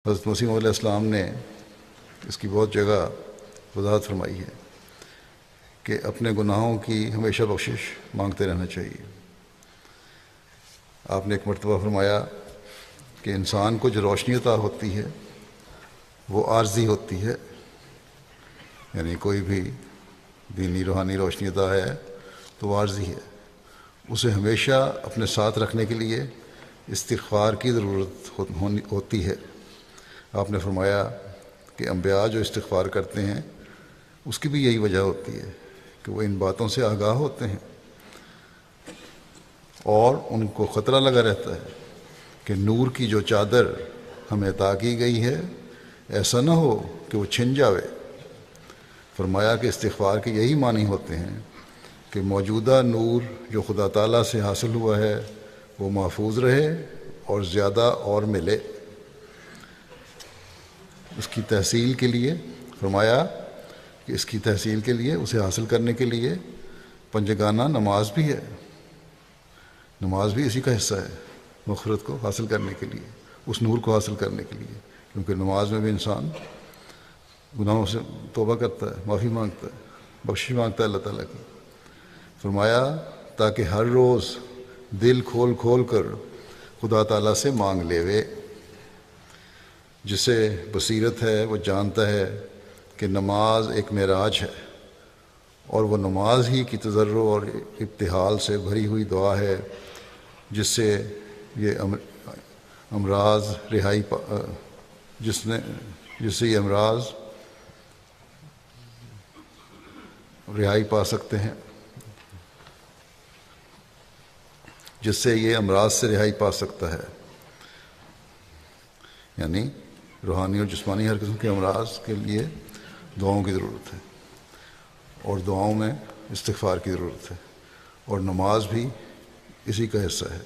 حضرت مسیح علیہ السلام نے اس کی بہت جگہ وضاحت فرمائی ہے کہ اپنے گناہوں کی ہمیشہ بخشش مانگتے رہنا چاہیے۔ آپ نے ایک مرتبہ فرمایا کہ انسان کو جو روشنی عطا ہوتی ہے وہ عارضی ہوتی ہے، یعنی کوئی بھی دینی روحانی روشنی عطا ہے تو وہ عارضی ہے، اسے ہمیشہ اپنے ساتھ رکھنے کے لیے استغفار کی ضرورت ہوتی ہے۔ آپ نے فرمایا کہ انبیاء جو استغفار کرتے ہیں اس کی بھی یہی وجہ ہوتی ہے کہ وہ ان باتوں سے آگاہ ہوتے ہیں اور ان کو خطرہ لگا رہتا ہے کہ نور کی جو چادر ہمیں عطا کی گئی ہے ایسا نہ ہو کہ وہ چھن جاوے۔ فرمایا کہ استغفار کے یہی معنی ہوتے ہیں کہ موجودہ نور جو خدا تعالیٰ سے حاصل ہوا ہے وہ محفوظ رہے اور زیادہ اور ملے۔ اس کی تحصیل کے لیے فرمایا کہ اس کی تحصیل کے لیے، اسے حاصل کرنے کے لیے پنجگانہ نماز بھی ہے، نماز بھی اسی کا حصہ ہے، مغفرت کو حاصل کرنے کے لیے، اس نور کو حاصل کرنے کے لیے، کیونکہ نماز میں بھی انسان گناہوں سے توبہ کرتا ہے، معافی مانگتا ہے، بخشش مانگتا ہے اللہ تعالیٰ کی۔ فرمایا تاکہ ہر روز دل کھول کھول کر خدا تعالیٰ سے مانگ لیوے۔ جسے بصیرت ہے وہ جانتا ہے کہ نماز ایک معراج ہے اور وہ نماز ہی کی تضرع اور ابتہال سے بھری ہوئی دعا ہے جس سے یہ امراض رہائی پا سکتے ہیں، جس سے یہ امراض سے رہائی پا سکتا ہے، یعنی روحانی اور جسمانی ہر قسم کے امراض کے لیے دعاؤں کی ضرورت ہے، اور دعاؤں میں استغفار کی ضرورت ہے، اور نماز بھی اسی کا حصہ ہے۔